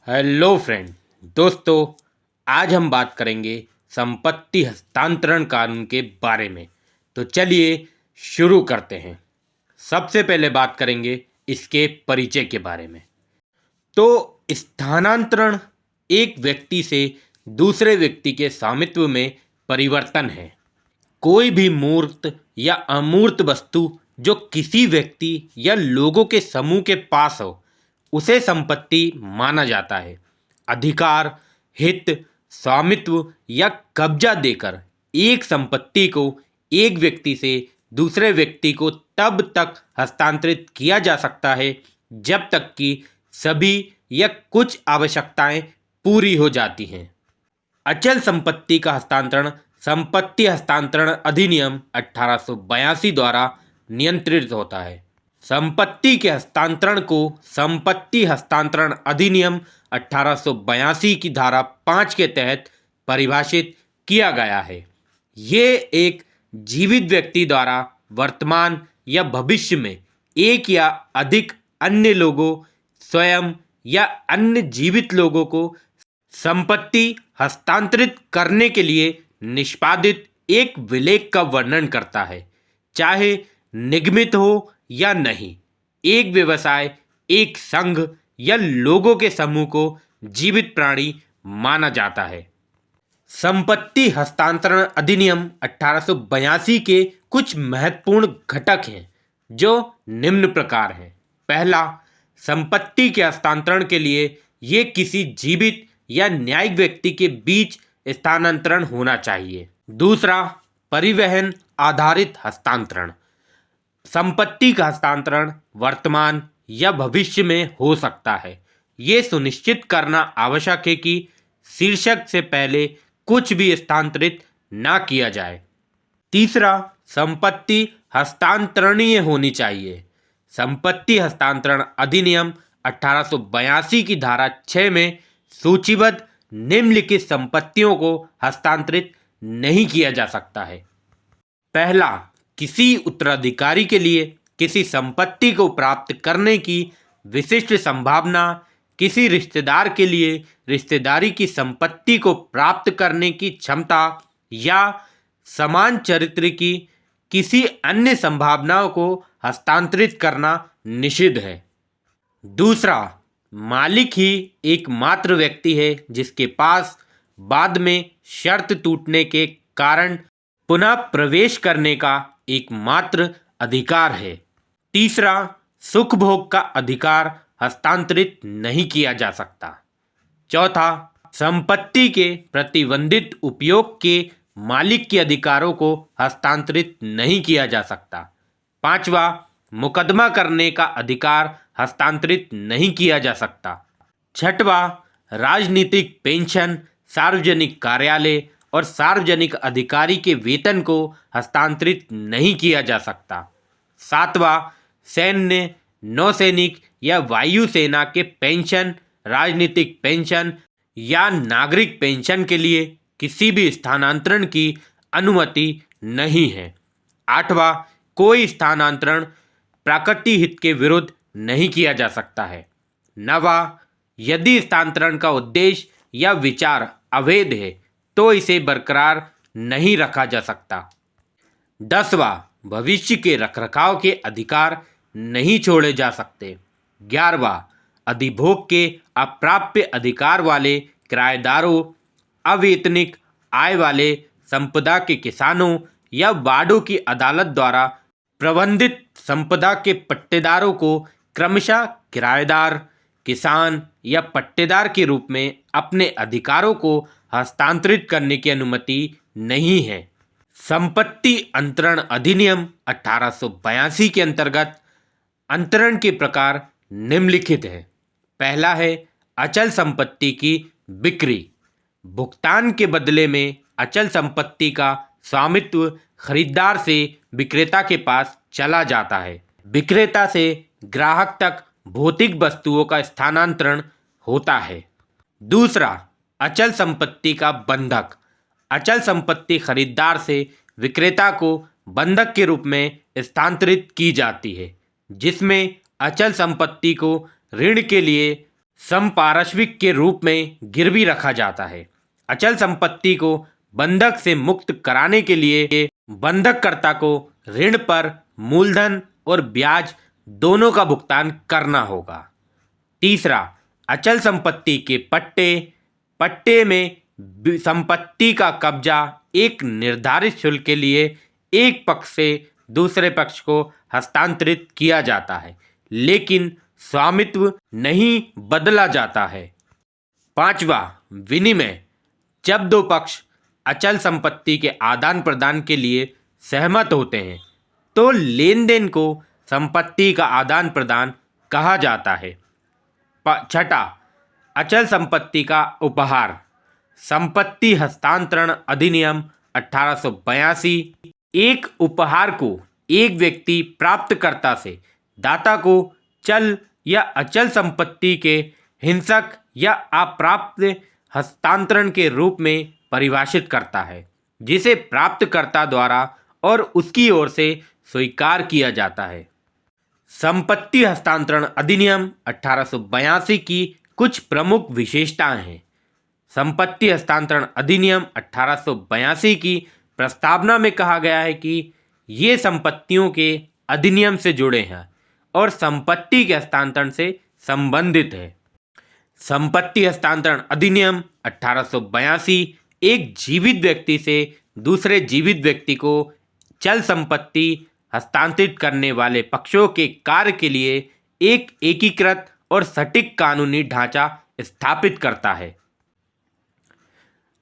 Hello friend. दोस्तों, आज हम बात करेंगे संपत्ति हस्तांतरण कानून के बारे में। तो चलिए शुरू करते हैं। सबसे पहले बात करेंगे इसके परिचय के बारे में। तो स्थानांतरण एक व्यक्ति से दूसरे व्यक्ति के स्वामित्व में परिवर्तन है। कोई भी मूर्त या अमूर्त वस्तु जो किसी व्यक्ति या लोगों के समूह के पास हो उसे संपत्ति माना जाता है। अधिकार, हित, स्वामित्व या कब्जा देकर एक संपत्ति को एक व्यक्ति से दूसरे व्यक्ति को तब तक हस्तांतरित किया जा सकता है जब तक कि सभी या कुछ आवश्यकताएं पूरी हो जाती हैं। अचल संपत्ति का हस्तांतरण संपत्ति हस्तांतरण अधिनियम 1882 द्वारा नियंत्रित होता है। संपत्ति के हस्तांतरण को संपत्ति हस्तांतरण अधिनियम 1882 की धारा 5 के तहत परिभाषित किया गया है। ये एक जीवित व्यक्ति द्वारा वर्तमान या भविष्य में एक या अधिक अन्य लोगों, स्वयं या अन्य जीवित लोगों को संपत्ति हस्तांतरित करने के लिए निष्पादित एक विलेख का वर्णन करता है, चाहे निगमित हो या नहीं। एक व्यवसाय, एक संघ या लोगों के समूह को जीवित प्राणी माना जाता है। संपत्ति हस्तांतरण अधिनियम 1882 के कुछ महत्वपूर्ण घटक हैं जो निम्न प्रकार हैं। पहला, संपत्ति के हस्तांतरण के लिए ये किसी जीवित या न्यायिक व्यक्ति के बीच स्थानांतरण होना चाहिए। दूसरा, परिवहन आधारित हस्तांतरण। संपत्ति का हस्तांतरण वर्तमान या भविष्य में हो सकता है। ये सुनिश्चित करना आवश्यक है कि शीर्षक से पहले कुछ भी हस्तांतरित ना किया जाए। तीसरा, संपत्ति हस्तांतरणीय होनी चाहिए। संपत्ति हस्तांतरण अधिनियम 1882 की धारा 6 में सूचीबद्ध निम्नलिखित संपत्तियों को हस्तांतरित नहीं किया जा सकता है। पहला, किसी उत्तराधिकारी के लिए किसी संपत्ति को प्राप्त करने की विशिष्ट संभावना, किसी रिश्तेदार के लिए रिश्तेदारी की संपत्ति को प्राप्त करने की क्षमता या समान चरित्र की किसी अन्य संभावनाओं को हस्तांतरित करना निषिद्ध है। दूसरा, मालिक ही एकमात्र व्यक्ति है जिसके पास बाद में शर्त टूटने के कारण पुनः प्रवेश करने का एकमात्र अधिकार है। तीसरा, सुख भोग का अधिकार हस्तांतरित नहीं किया जा सकता। चौथा, संपत्ति के प्रतिबंधित उपयोग के मालिक के अधिकारों को हस्तांतरित नहीं किया जा सकता। पांचवा, मुकदमा करने का अधिकार हस्तांतरित नहीं किया जा सकता। छठवां, राजनीतिक पेंशन, सार्वजनिक कार्यालय और सार्वजनिक अधिकारी के वेतन को हस्तांतरित नहीं किया जा सकता। सातवां, सैन्य, नौसैनिक या वायुसेना के पेंशन, राजनीतिक पेंशन या नागरिक पेंशन के लिए किसी भी स्थानांतरण की अनुमति नहीं है। आठवां, कोई स्थानांतरण प्राकृतिक हित के विरुद्ध नहीं किया जा सकता है। नवा, यदि स्थानांतरण का उद्देश्य या विचार अवैध है तो इसे बरकरार नहीं रखा जा सकता। 10वां, भविष्य के रखरखाव के अधिकार नहीं छोड़े जा सकते। 11वां, अधिभोग के अप्राप्य अधिकार वाले किराएदारों, अवेतनिक आय वाले संपदा के किसानों या वार्डों की अदालत द्वारा प्रबंधित संपदा के पट्टेदारों को क्रमशः किराएदार, किसान या पट्टेदार के रूप में अपने अधिकारों को हस्तांतरित करने की अनुमति नहीं है। संपत्ति अंतरण अधिनियम 1882 के अंतर्गत अंतरण के प्रकार निम्नलिखित हैं। पहला है अचल संपत्ति की बिक्री। भुगतान के बदले में अचल संपत्ति का स्वामित्व खरीदार से विक्रेता के पास चला जाता है। विक्रेता से ग्राहक तक भौतिक वस्तुओं का स्थानांतरण होता है। दूसरा, अचल संपत्ति का बंधक। अचल संपत्ति खरीदार से विक्रेता को बंधक के रूप में स्थानांतरित की जाती है, जिसमें अचल संपत्ति को ऋण के लिए समपार्श्विक के रूप में गिरवी रखा जाता है। अचल संपत्ति को बंधक से मुक्त कराने के लिए बंधककर्ता को ऋण पर मूलधन और ब्याज दोनों का भुगतान करना होगा। तीसरा, अचल संपत्ति के पट्टे में संपत्ति का कब्जा एक निर्धारित शुल्क के लिए एक पक्ष से दूसरे पक्ष को हस्तांतरित किया जाता है, लेकिन स्वामित्व नहीं बदला जाता है। पांचवा, विनिमय। जब दो पक्ष अचल संपत्ति के आदान प्रदान के लिए सहमत होते हैं तो लेन देन को संपत्ति का आदान प्रदान कहा जाता है। छठा, अचल संपत्ति का उपहार। संपत्ति हस्तांतरण अधिनियम 1882 एक उपहार को एक व्यक्ति प्राप्तकर्ता से दाता को चल या अचल संपत्ति के हिंसक या अप्राप्त हस्तांतरण के रूप में परिभाषित करता है, जिसे प्राप्तकर्ता द्वारा और उसकी ओर से स्वीकार किया जाता है। संपत्ति हस्तांतरण अधिनियम 1882 की कुछ प्रमुख विशेषताएं हैं। संपत्ति हस्तांतरण अधिनियम 1882 की प्रस्तावना में कहा गया है कि ये संपत्तियों के अधिनियम से जुड़े हैं और संपत्ति के हस्तांतरण से संबंधित है। संपत्ति हस्तांतरण अधिनियम 1882 एक जीवित व्यक्ति से दूसरे जीवित व्यक्ति को चल संपत्ति हस्तांतरित करने वाले पक्षों के कार्य के लिए एक एकीकृत और सटीक कानूनी ढांचा स्थापित करता है।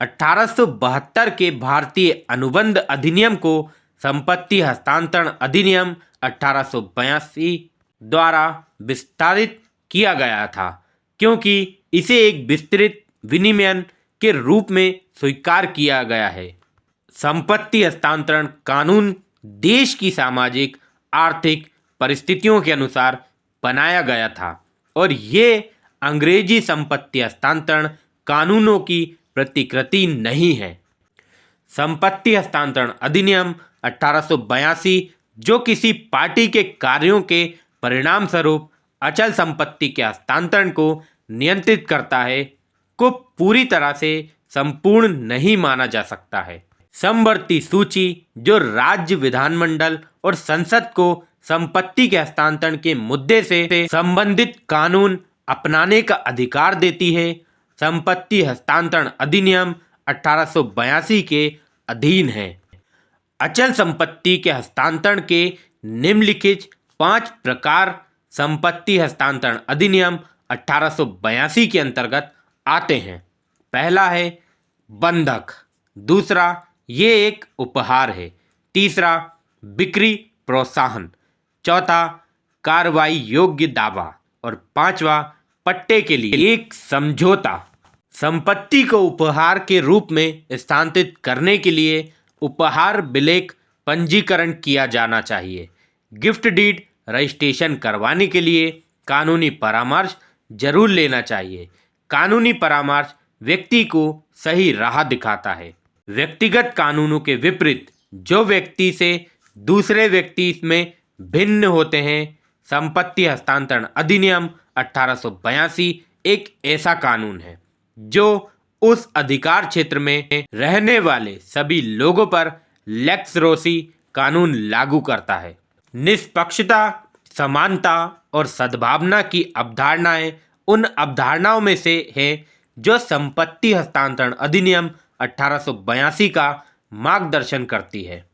1872 के भारतीय अनुबंध अधिनियम को संपत्ति हस्तांतरण अधिनियम 1882 द्वारा विस्तारित किया गया था, क्योंकि इसे एक विस्तृत विनियमन के रूप में स्वीकार किया गया है। संपत्ति हस्तांतरण कानून देश की सामाजिक आर्थिक परिस्थितियों के अनुसार बनाया गया था और ये अंग्रेजी संपत्ति हस्तांतरण कानूनों की प्रतिकृति नहीं है। संपत्ति हस्तांतरण अधिनियम 1882 जो किसी पार्टी के कार्यों के परिणाम स्वरूप अचल संपत्ति के हस्तांतरण को नियंत्रित करता है, को पूरी तरह से संपूर्ण नहीं माना जा सकता है। समवर्ती सूची जो राज्य विधानमंडल और संसद को संपत्ति के हस्तांतरण के मुद्दे से संबंधित कानून अपनाने का अधिकार देती है, संपत्ति हस्तांतरण अधिनियम 1882 के अधीन है। अचल संपत्ति के हस्तांतरण के निम्नलिखित 5 प्रकार संपत्ति हस्तांतरण अधिनियम 1882 के अंतर्गत आते हैं। पहला है बंधक, दूसरा ये एक उपहार है, तीसरा बिक्री प्रोत्साहन, चौथा कार्रवाई योग्य दावा और पांचवा पट्टे के लिए एक समझौता। संपत्ति को उपहार के रूप में स्थानांतरित करने के लिए उपहार विलेख पंजीकरण किया जाना चाहिए। गिफ्ट डीड रजिस्ट्रेशन करवाने के लिए कानूनी परामर्श जरूर लेना चाहिए। कानूनी परामर्श व्यक्ति को सही राह दिखाता है। व्यक्तिगत कानूनों के विपरीत जो व्यक्ति से दूसरे व्यक्ति में भिन्न होते हैं, संपत्ति हस्तांतरण अधिनियम 1882 एक ऐसा कानून है जो उस अधिकार क्षेत्र में रहने वाले सभी लोगों पर लेक्स रोसी कानून लागू करता है। निष्पक्षता, समानता और सद्भावना की अवधारणाएं उन अवधारणाओं में से है जो संपत्ति हस्तांतरण अधिनियम 1882 का मार्गदर्शन करती है।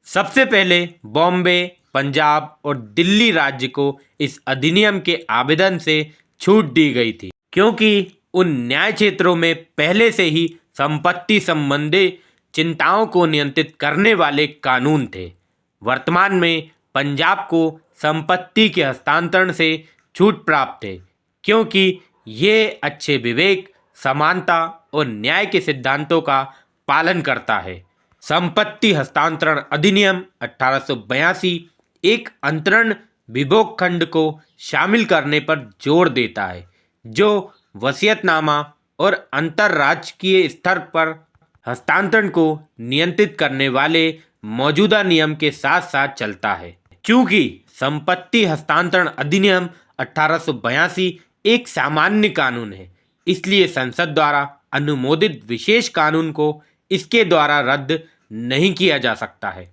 सबसे पहले बॉम्बे, पंजाब और दिल्ली राज्य को इस अधिनियम के आवेदन से छूट दी गई थी, क्योंकि उन न्याय क्षेत्रों में पहले से ही संपत्ति संबंधी चिंताओं को नियंत्रित करने वाले कानून थे। वर्तमान में पंजाब को संपत्ति के हस्तांतरण से छूट प्राप्त है, क्योंकि ये अच्छे विवेक, समानता और न्याय के सिद्धांतों का पालन करता है। संपत्ति हस्तांतरण अधिनियम 1882 एक अंतरण विभोग खंड को शामिल करने पर जोर देता है, जो वसीयतनामा और अंतर्राज्यीय स्तर पर हस्तांतरण को नियंत्रित करने वाले मौजूदा नियम के साथ साथ चलता है। चूंकि संपत्ति हस्तांतरण अधिनियम 1882 एक सामान्य कानून है, इसलिए संसद द्वारा अनुमोदित विशेष कानून को इसके द्वारा रद्द नहीं किया जा सकता है।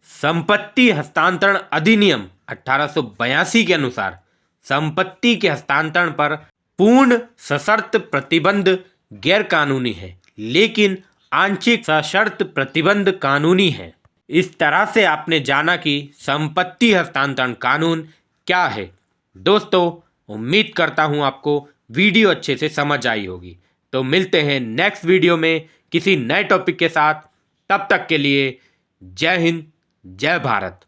संपत्ति हस्तांतरण अधिनियम 1882 के अनुसार संपत्ति के हस्तांतरण पर पूर्ण सशर्त प्रतिबंध गैर कानूनी है, लेकिन आंशिक सशर्त प्रतिबंध कानूनी है। इस तरह से आपने जाना कि संपत्ति हस्तांतरण कानून क्या है। दोस्तों, उम्मीद करता हूँ आपको वीडियो अच्छे से समझ आई होगी। तो मिलते हैं नेक्स्ट वीडियो में किसी नए टॉपिक के साथ। तब तक के लिए जय हिंद, जय भारत।